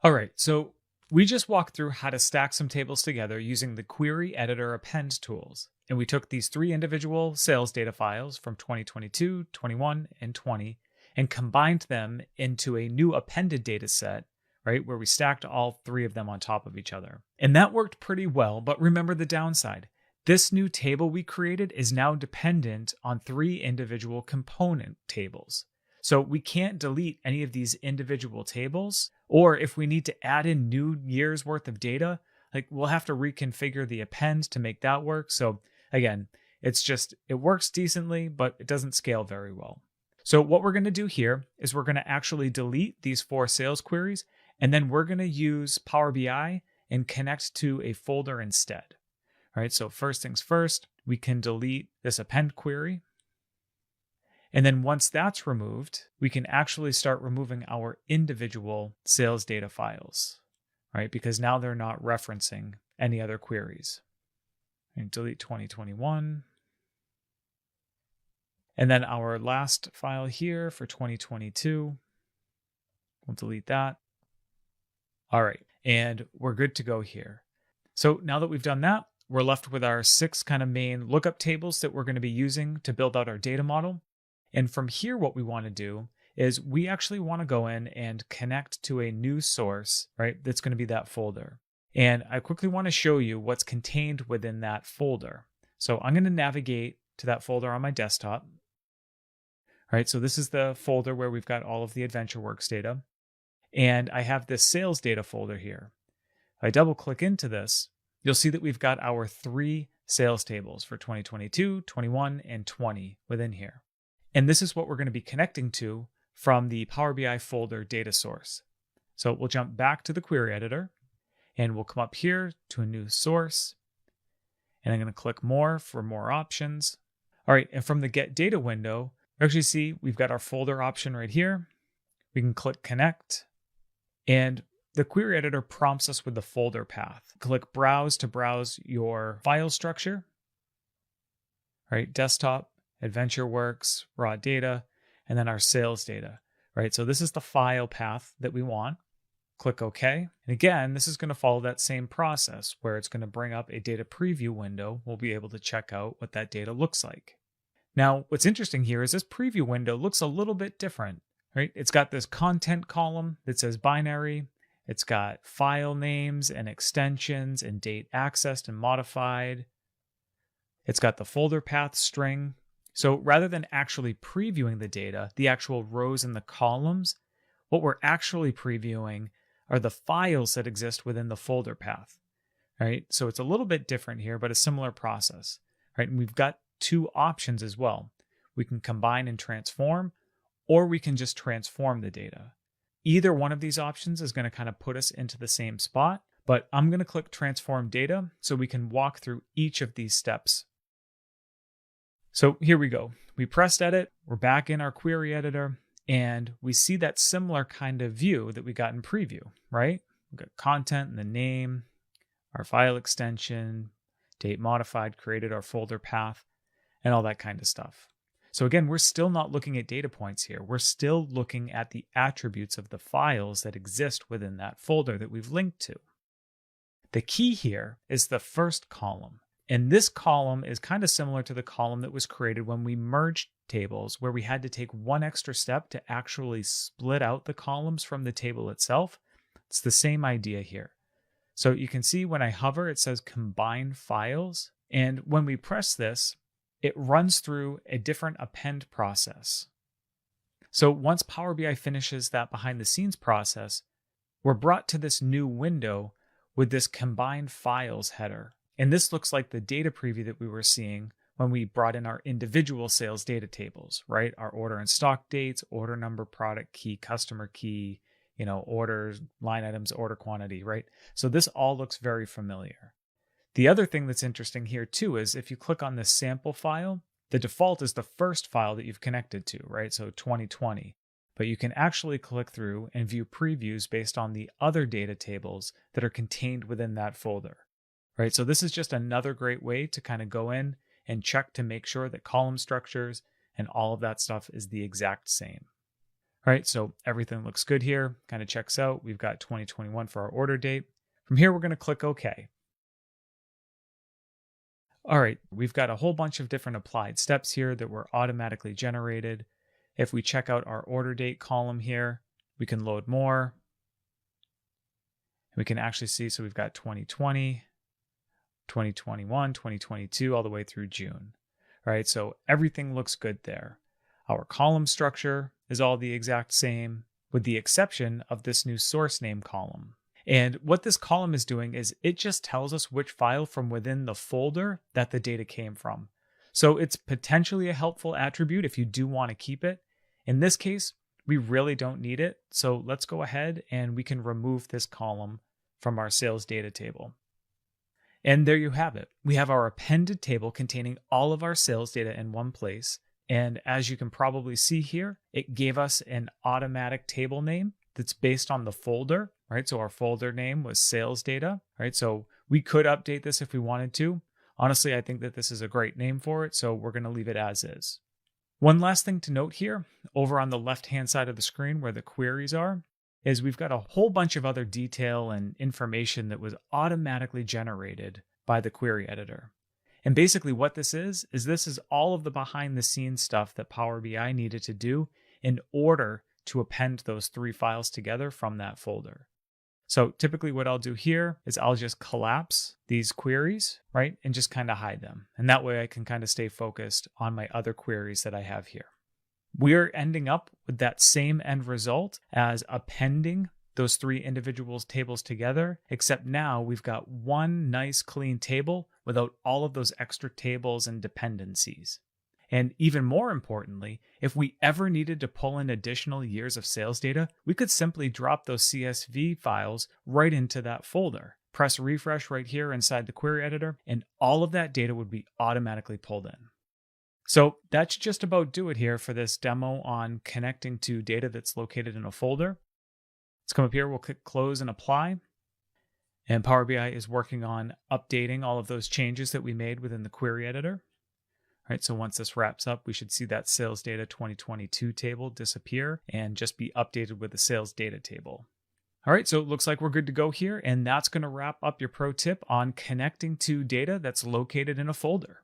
All right, so we just walked through how to stack some tables together using the Query Editor Append tools. And we took these three individual sales data files from 2022, 21, and 20 and combined them into a new appended data set, right, where we stacked all three of them on top of each other. And that worked pretty well, but remember the downside. This new table we created is now dependent on three individual component tables. So we can't delete any of these individual tables, or if we need to add in new years worth of data, like we'll have to reconfigure the append to make that work. So again, it works decently, but it doesn't scale very well. So what we're going to do here is we're going to actually delete these 4 sales queries, and then we're going to use Power BI and connect to a folder instead. All right, so first things first, we can delete this append query. And then once that's removed, we can actually start removing our individual sales data files, right? Because now they're not referencing any other queries. And delete 2021. And then our last file here for 2022, we'll delete that. All right, and we're good to go here. So now that we've done that, we're left with our 6 kind of main lookup tables that we're going to be using to build out our data model. And from here, what we want to do is we actually want to go in and connect to a new source, right? That's going to be that folder. And I quickly want to show you what's contained within that folder. So I'm going to navigate to that folder on my desktop. All right, so this is the folder where we've got all of the AdventureWorks data. And I have this sales data folder here. If I double click into this, you'll see that we've got our 3 sales tables for 2022, 21, and 20 within here. And this is what we're going to be connecting to from the Power BI folder data source. So we'll jump back to the query editor and we'll come up here to a new source. And I'm going to click more for more options. All right, and from the Get Data window, you actually see we've got our folder option right here. We can click Connect. And the query editor prompts us with the folder path. Click Browse to browse your file structure. All right, desktop, AdventureWorks, raw data, and then our sales data, right? So this is the file path that we want. Click OK. And again, this is going to follow that same process where it's going to bring up a data preview window. We'll be able to check out what that data looks like. Now, what's interesting here is this preview window looks a little bit different, right? It's got this content column that says binary. It's got file names and extensions and date accessed and modified. It's got the folder path string. So rather than actually previewing the data, the actual rows and the columns, what we're actually previewing are the files that exist within the folder path, right? So it's a little bit different here, but a similar process, right? And we've got 2 options as well. We can combine and transform, or we can just transform the data. Either one of these options is going to kind of put us into the same spot, but I'm going to click Transform Data so we can walk through each of these steps. So here we go. We pressed edit, we're back in our query editor, and we see that similar kind of view that we got in preview, right? We've got content and the name, our file extension, date modified, created our folder path, and all that kind of stuff. So again, we're still not looking at data points here. We're still looking at the attributes of the files that exist within that folder that we've linked to. The key here is the first column. And this column is kind of similar to the column that was created when we merged tables, where we had to take one extra step to actually split out the columns from the table itself. It's the same idea here. So you can see when I hover, it says Combine Files. And when we press this, it runs through a different append process. So once Power BI finishes that behind the scenes process, we're brought to this new window with this Combine Files header. And this looks like the data preview that we were seeing when we brought in our individual sales data tables, right? Our order and stock dates, order number, product key, customer key, orders, line items, order quantity, right? So this all looks very familiar. The other thing that's interesting here too is if you click on this sample file, the default is the first file that you've connected to, right? So 2020. But you can actually click through and view previews based on the other data tables that are contained within that folder. Right, so this is just another great way to kind of go in and check to make sure that column structures and all of that stuff is the exact same. All right, so everything looks good here, kind of checks out. We've got 2021 for our order date. From here, we're going to click OK. All right, we've got a whole bunch of different applied steps here that were automatically generated. If we check out our order date column here, we can load more. We can actually see, so we've got 2020, 2021, 2022, all the way through June. All right, so everything looks good there. Our column structure is all the exact same, with the exception of this new source name column. And what this column is doing is it just tells us which file from within the folder that the data came from. So it's potentially a helpful attribute if you do want to keep it. In this case, we really don't need it. So let's go ahead and we can remove this column from our sales data table. And there you have it. We have our appended table containing all of our sales data in one place. And as you can probably see here, it gave us an automatic table name that's based on the folder, right? So our folder name was sales data, right? So we could update this if we wanted to. Honestly, I think that this is a great name for it, so we're going to leave it as is. One last thing to note here, over on the left-hand side of the screen where the queries are, is we've got a whole bunch of other detail and information that was automatically generated by the query editor. And basically what this is this is all of the behind the scenes stuff that Power BI needed to do in order to append those 3 files together from that folder. So typically what I'll do here is I'll just collapse these queries, right? And just kind of hide them. And that way I can kind of stay focused on my other queries that I have here. We're ending up with that same end result as appending those 3 individual tables together, except now we've got one nice clean table without all of those extra tables and dependencies. And even more importantly, if we ever needed to pull in additional years of sales data, we could simply drop those CSV files right into that folder. Press refresh right here inside the query editor, and all of that data would be automatically pulled in. So that should just about do it here for this demo on connecting to data that's located in a folder. Let's come up here, we'll click close and apply. And Power BI is working on updating all of those changes that we made within the query editor. All right, so once this wraps up, we should see that sales data 2022 table disappear and just be updated with the sales data table. All right, so it looks like we're good to go here, and that's going to wrap up your pro tip on connecting to data that's located in a folder.